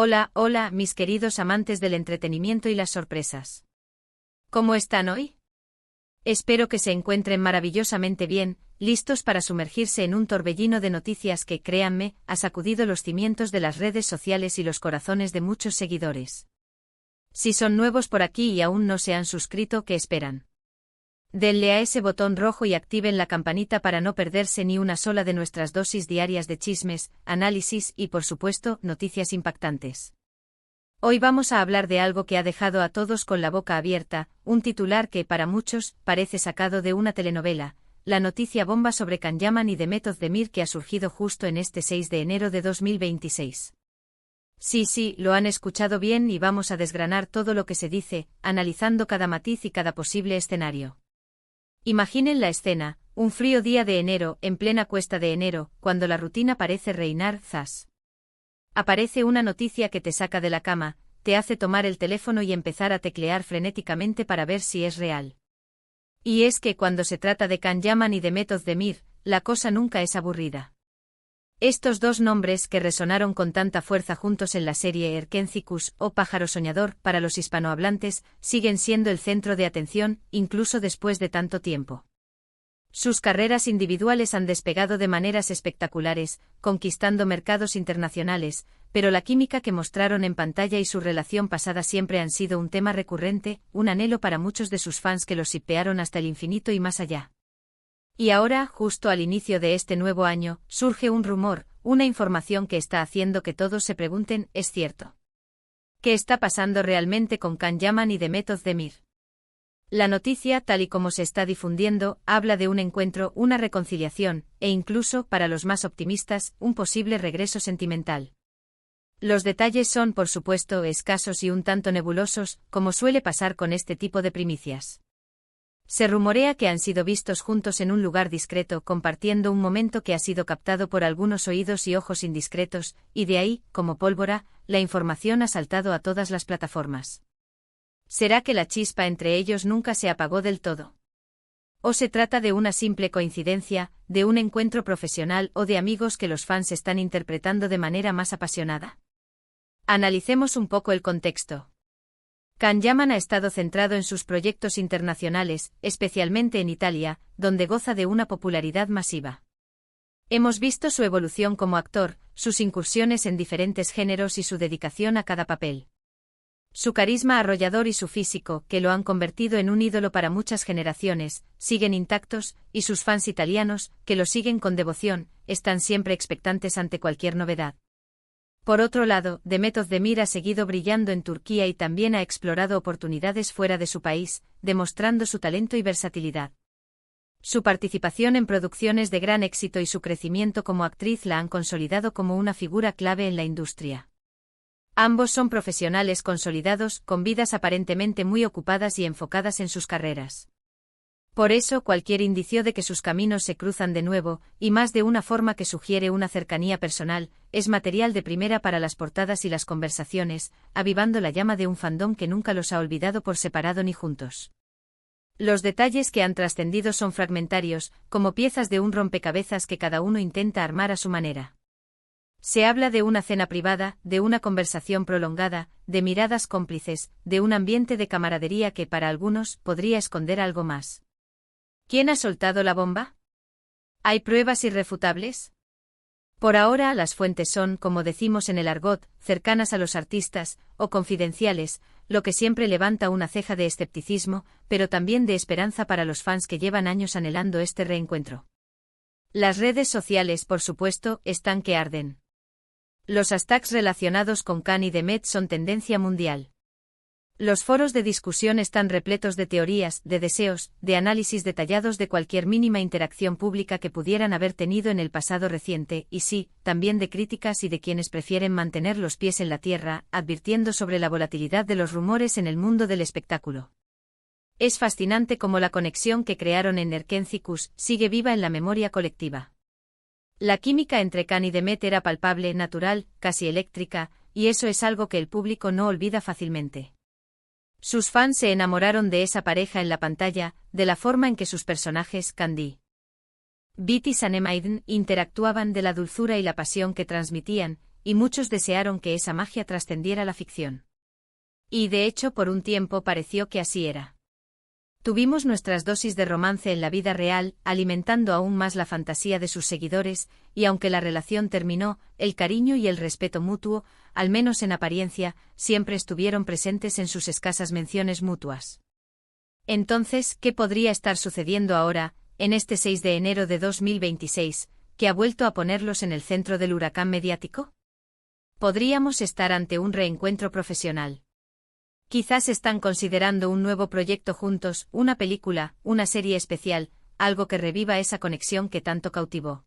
Hola, hola, mis queridos amantes del entretenimiento y las sorpresas. ¿Cómo están hoy? Espero que se encuentren maravillosamente bien, listos para sumergirse en un torbellino de noticias que, créanme, ha sacudido los cimientos de las redes sociales y los corazones de muchos seguidores. Si son nuevos por aquí y aún no se han suscrito, ¿qué esperan? Denle a ese botón rojo y activen la campanita para no perderse ni una sola de nuestras dosis diarias de chismes, análisis y, por supuesto, noticias impactantes. Hoy vamos a hablar de algo que ha dejado a todos con la boca abierta, un titular que, para muchos, parece sacado de una telenovela, la noticia bomba sobre Can Yaman y Demet Özdemir que ha surgido justo en este 6 de enero de 2026. Sí, lo han escuchado bien y vamos a desgranar todo lo que se dice, analizando cada matiz y cada posible escenario. Imaginen la escena, un frío día de enero, en plena cuesta de enero, cuando la rutina parece reinar, ¡zas! Aparece una noticia que te saca de la cama, te hace tomar el teléfono y empezar a teclear frenéticamente para ver si es real. Y es que cuando se trata de Can Yaman y Demet Özdemir, la cosa nunca es aburrida. Estos dos nombres que resonaron con tanta fuerza juntos en la serie Erkencikus o Pájaro Soñador para los hispanohablantes, siguen siendo el centro de atención, incluso después de tanto tiempo. Sus carreras individuales han despegado de maneras espectaculares, conquistando mercados internacionales, pero la química que mostraron en pantalla y su relación pasada siempre han sido un tema recurrente, un anhelo para muchos de sus fans que los shippearon hasta el infinito y más allá. Y ahora, justo al inicio de este nuevo año, surge un rumor, una información que está haciendo que todos se pregunten, ¿es cierto? ¿Qué está pasando realmente con Can Yaman y Demet Özdemir? La noticia, tal y como se está difundiendo, habla de un encuentro, una reconciliación, e incluso, para los más optimistas, un posible regreso sentimental. Los detalles son, por supuesto, escasos y un tanto nebulosos, como suele pasar con este tipo de primicias. Se rumorea que han sido vistos juntos en un lugar discreto compartiendo un momento que ha sido captado por algunos oídos y ojos indiscretos, y de ahí, como pólvora, la información ha saltado a todas las plataformas. ¿Será que la chispa entre ellos nunca se apagó del todo? ¿O se trata de una simple coincidencia, de un encuentro profesional o de amigos que los fans están interpretando de manera más apasionada? Analicemos un poco el contexto. Can Yaman ha estado centrado en sus proyectos internacionales, especialmente en Italia, donde goza de una popularidad masiva. Hemos visto su evolución como actor, sus incursiones en diferentes géneros y su dedicación a cada papel. Su carisma arrollador y su físico, que lo han convertido en un ídolo para muchas generaciones, siguen intactos, y sus fans italianos, que lo siguen con devoción, están siempre expectantes ante cualquier novedad. Por otro lado, Demet Özdemir ha seguido brillando en Turquía y también ha explorado oportunidades fuera de su país, demostrando su talento y versatilidad. Su participación en producciones de gran éxito y su crecimiento como actriz la han consolidado como una figura clave en la industria. Ambos son profesionales consolidados, con vidas aparentemente muy ocupadas y enfocadas en sus carreras. Por eso cualquier indicio de que sus caminos se cruzan de nuevo, y más de una forma que sugiere una cercanía personal, es material de primera para las portadas y las conversaciones, avivando la llama de un fandom que nunca los ha olvidado por separado ni juntos. Los detalles que han trascendido son fragmentarios, como piezas de un rompecabezas que cada uno intenta armar a su manera. Se habla de una cena privada, de una conversación prolongada, de miradas cómplices, de un ambiente de camaradería que para algunos podría esconder algo más. ¿Quién ha soltado la bomba? ¿Hay pruebas irrefutables? Por ahora las fuentes son, como decimos en el argot, cercanas a los artistas, o confidenciales, lo que siempre levanta una ceja de escepticismo, pero también de esperanza para los fans que llevan años anhelando este reencuentro. Las redes sociales, por supuesto, están que arden. Los hashtags relacionados con Can y Demet son tendencia mundial. Los foros de discusión están repletos de teorías, de deseos, de análisis detallados de cualquier mínima interacción pública que pudieran haber tenido en el pasado reciente, y sí, también de críticas y de quienes prefieren mantener los pies en la tierra, advirtiendo sobre la volatilidad de los rumores en el mundo del espectáculo. Es fascinante cómo la conexión que crearon en Erkencikus sigue viva en la memoria colectiva. La química entre Can y Demet era palpable, natural, casi eléctrica, y eso es algo que el público no olvida fácilmente. Sus fans se enamoraron de esa pareja en la pantalla, de la forma en que sus personajes, Candy, Beat y Sanemaiden, interactuaban, de la dulzura y la pasión que transmitían, y muchos desearon que esa magia trascendiera la ficción. Y de hecho por un tiempo pareció que así era. Tuvimos nuestras dosis de romance en la vida real, alimentando aún más la fantasía de sus seguidores, y aunque la relación terminó, el cariño y el respeto mutuo, al menos en apariencia, siempre estuvieron presentes en sus escasas menciones mutuas. Entonces, ¿qué podría estar sucediendo ahora, en este 6 de enero de 2026, que ha vuelto a ponerlos en el centro del huracán mediático? Podríamos estar ante un reencuentro profesional. Quizás están considerando un nuevo proyecto juntos, una película, una serie especial, algo que reviva esa conexión que tanto cautivó.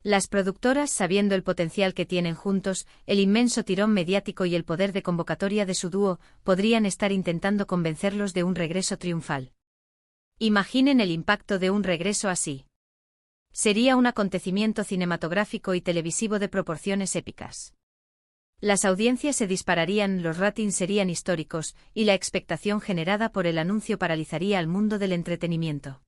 Las productoras, sabiendo el potencial que tienen juntos, el inmenso tirón mediático y el poder de convocatoria de su dúo, podrían estar intentando convencerlos de un regreso triunfal. Imaginen el impacto de un regreso así. Sería un acontecimiento cinematográfico y televisivo de proporciones épicas. Las audiencias se dispararían, los ratings serían históricos, y la expectación generada por el anuncio paralizaría al mundo del entretenimiento.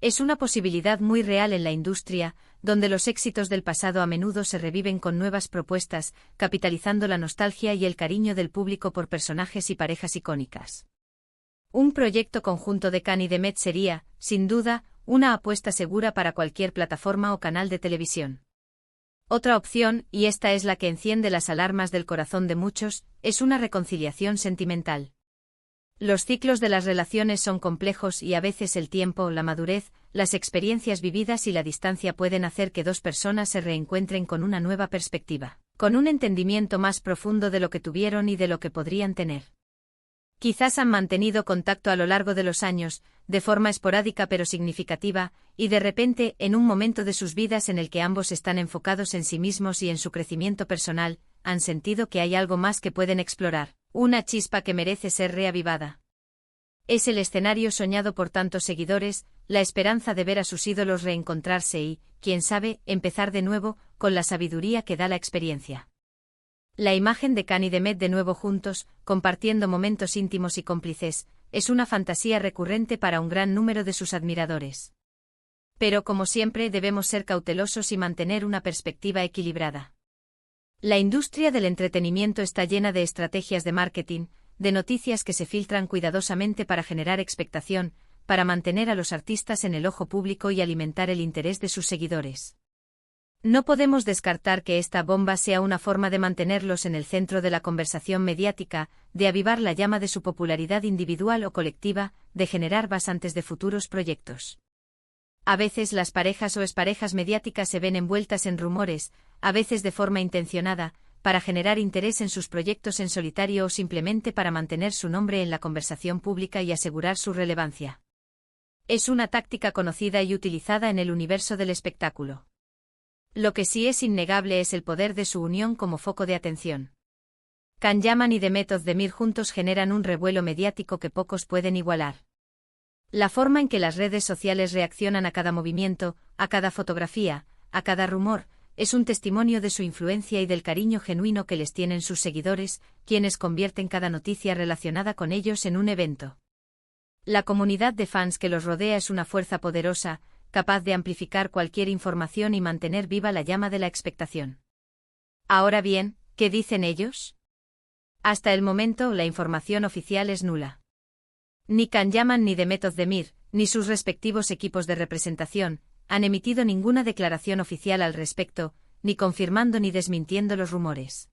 Es una posibilidad muy real en la industria, donde los éxitos del pasado a menudo se reviven con nuevas propuestas, capitalizando la nostalgia y el cariño del público por personajes y parejas icónicas. Un proyecto conjunto de Khan y de Met sería, sin duda, una apuesta segura para cualquier plataforma o canal de televisión. Otra opción, y esta es la que enciende las alarmas del corazón de muchos, es una reconciliación sentimental. Los ciclos de las relaciones son complejos y a veces el tiempo, la madurez, las experiencias vividas y la distancia pueden hacer que dos personas se reencuentren con una nueva perspectiva, con un entendimiento más profundo de lo que tuvieron y de lo que podrían tener. Quizás han mantenido contacto a lo largo de los años, de forma esporádica pero significativa, y de repente, en un momento de sus vidas en el que ambos están enfocados en sí mismos y en su crecimiento personal, han sentido que hay algo más que pueden explorar, una chispa que merece ser reavivada. Es el escenario soñado por tantos seguidores, la esperanza de ver a sus ídolos reencontrarse y, quién sabe, empezar de nuevo, con la sabiduría que da la experiencia. La imagen de Khan y de Met de nuevo juntos, compartiendo momentos íntimos y cómplices, es una fantasía recurrente para un gran número de sus admiradores. Pero como siempre debemos ser cautelosos y mantener una perspectiva equilibrada. La industria del entretenimiento está llena de estrategias de marketing, de noticias que se filtran cuidadosamente para generar expectación, para mantener a los artistas en el ojo público y alimentar el interés de sus seguidores. No podemos descartar que esta bomba sea una forma de mantenerlos en el centro de la conversación mediática, de avivar la llama de su popularidad individual o colectiva, de generar basantes de futuros proyectos. A veces las parejas o exparejas mediáticas se ven envueltas en rumores, a veces de forma intencionada, para generar interés en sus proyectos en solitario o simplemente para mantener su nombre en la conversación pública y asegurar su relevancia. Es una táctica conocida y utilizada en el universo del espectáculo. Lo que sí es innegable es el poder de su unión como foco de atención. Can Yaman y Demet Özdemir juntos generan un revuelo mediático que pocos pueden igualar. La forma en que las redes sociales reaccionan a cada movimiento, a cada fotografía, a cada rumor, es un testimonio de su influencia y del cariño genuino que les tienen sus seguidores, quienes convierten cada noticia relacionada con ellos en un evento. La comunidad de fans que los rodea es una fuerza poderosa, capaz de amplificar cualquier información y mantener viva la llama de la expectación. Ahora bien, ¿qué dicen ellos? Hasta el momento, la información oficial es nula. Ni Can Yaman ni Demet Özdemir, ni sus respectivos equipos de representación, han emitido ninguna declaración oficial al respecto, ni confirmando ni desmintiendo los rumores.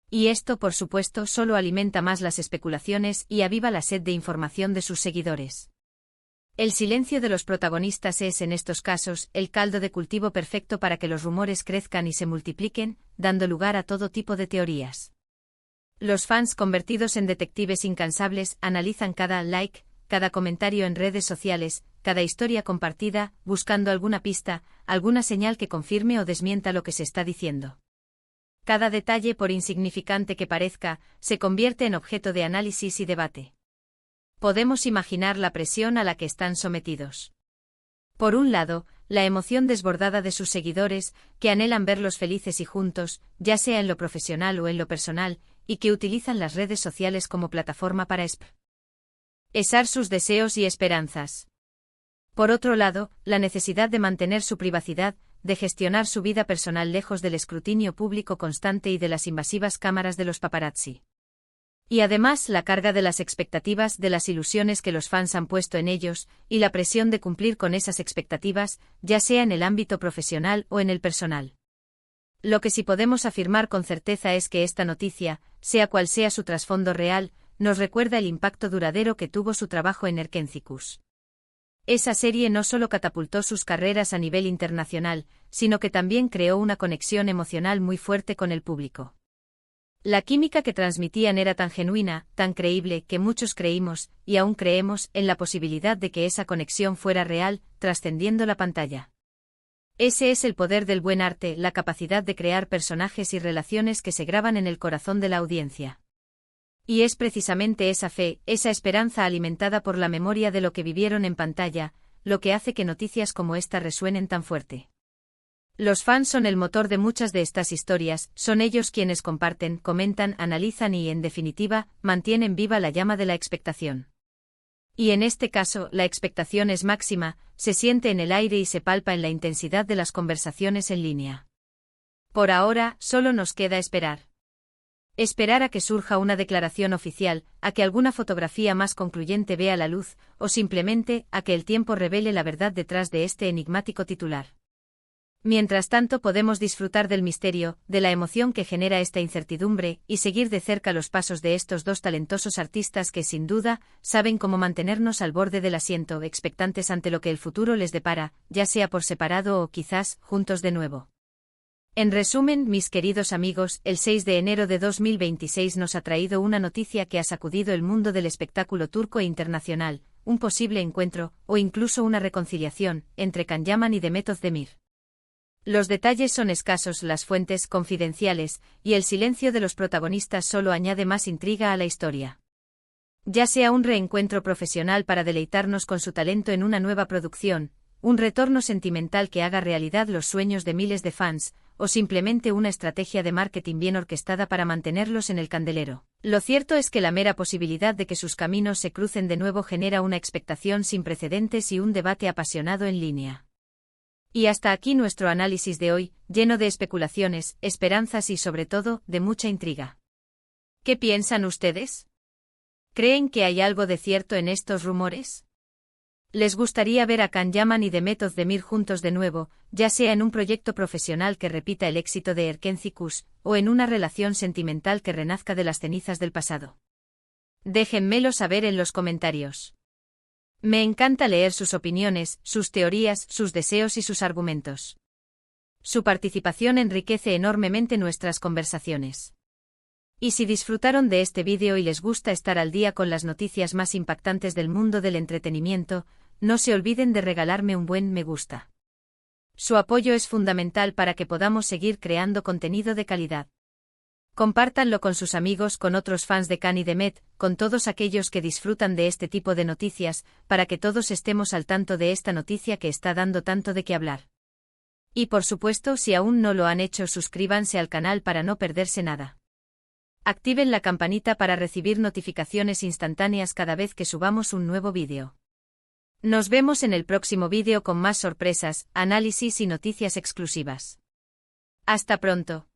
Y esto, por supuesto, solo alimenta más las especulaciones y aviva la sed de información de sus seguidores. El silencio de los protagonistas es, en estos casos, el caldo de cultivo perfecto para que los rumores crezcan y se multipliquen, dando lugar a todo tipo de teorías. Los fans convertidos en detectives incansables analizan cada like, cada comentario en redes sociales, cada historia compartida, buscando alguna pista, alguna señal que confirme o desmienta lo que se está diciendo. Cada detalle, por insignificante que parezca, se convierte en objeto de análisis y debate. Podemos imaginar la presión a la que están sometidos. Por un lado, la emoción desbordada de sus seguidores, que anhelan verlos felices y juntos, ya sea en lo profesional o en lo personal, y que utilizan las redes sociales como plataforma para expresar sus deseos y esperanzas. Por otro lado, la necesidad de mantener su privacidad, de gestionar su vida personal lejos del escrutinio público constante y de las invasivas cámaras de los paparazzi. Y además la carga de las expectativas, de las ilusiones que los fans han puesto en ellos, y la presión de cumplir con esas expectativas, ya sea en el ámbito profesional o en el personal. Lo que sí podemos afirmar con certeza es que esta noticia, sea cual sea su trasfondo real, nos recuerda el impacto duradero que tuvo su trabajo en Erkénthicus. Esa serie no solo catapultó sus carreras a nivel internacional, sino que también creó una conexión emocional muy fuerte con el público. La química que transmitían era tan genuina, tan creíble, que muchos creímos, y aún creemos, en la posibilidad de que esa conexión fuera real, trascendiendo la pantalla. Ese es el poder del buen arte, la capacidad de crear personajes y relaciones que se graban en el corazón de la audiencia. Y es precisamente esa fe, esa esperanza alimentada por la memoria de lo que vivieron en pantalla, lo que hace que noticias como esta resuenen tan fuerte. Los fans son el motor de muchas de estas historias, son ellos quienes comparten, comentan, analizan y, en definitiva, mantienen viva la llama de la expectación. Y en este caso, la expectación es máxima, se siente en el aire y se palpa en la intensidad de las conversaciones en línea. Por ahora, solo nos queda esperar. Esperar a que surja una declaración oficial, a que alguna fotografía más concluyente vea la luz, o simplemente, a que el tiempo revele la verdad detrás de este enigmático titular. Mientras tanto podemos disfrutar del misterio, de la emoción que genera esta incertidumbre, y seguir de cerca los pasos de estos dos talentosos artistas que sin duda, saben cómo mantenernos al borde del asiento, expectantes ante lo que el futuro les depara, ya sea por separado o quizás, juntos de nuevo. En resumen, mis queridos amigos, el 6 de enero de 2026 nos ha traído una noticia que ha sacudido el mundo del espectáculo turco e internacional, un posible encuentro, o incluso una reconciliación, entre Can Yaman y Demet Özdemir. Los detalles son escasos, las fuentes confidenciales, y el silencio de los protagonistas solo añade más intriga a la historia. Ya sea un reencuentro profesional para deleitarnos con su talento en una nueva producción, un retorno sentimental que haga realidad los sueños de miles de fans, o simplemente una estrategia de marketing bien orquestada para mantenerlos en el candelero. Lo cierto es que la mera posibilidad de que sus caminos se crucen de nuevo genera una expectación sin precedentes y un debate apasionado en línea. Y hasta aquí nuestro análisis de hoy, lleno de especulaciones, esperanzas y sobre todo, de mucha intriga. ¿Qué piensan ustedes? ¿Creen que hay algo de cierto en estos rumores? ¿Les gustaría ver a Can Yaman y Demet Özdemir juntos de nuevo, ya sea en un proyecto profesional que repita el éxito de Erkénthicus, o en una relación sentimental que renazca de las cenizas del pasado? Déjenmelo saber en los comentarios. Me encanta leer sus opiniones, sus teorías, sus deseos y sus argumentos. Su participación enriquece enormemente nuestras conversaciones. Y si disfrutaron de este vídeo y les gusta estar al día con las noticias más impactantes del mundo del entretenimiento, no se olviden de regalarme un buen me gusta. Su apoyo es fundamental para que podamos seguir creando contenido de calidad. Compártanlo con sus amigos, con otros fans de Can y Demet, con todos aquellos que disfrutan de este tipo de noticias, para que todos estemos al tanto de esta noticia que está dando tanto de qué hablar. Y por supuesto, si aún no lo han hecho, suscríbanse al canal para no perderse nada. Activen la campanita para recibir notificaciones instantáneas cada vez que subamos un nuevo vídeo. Nos vemos en el próximo vídeo con más sorpresas, análisis y noticias exclusivas. Hasta pronto.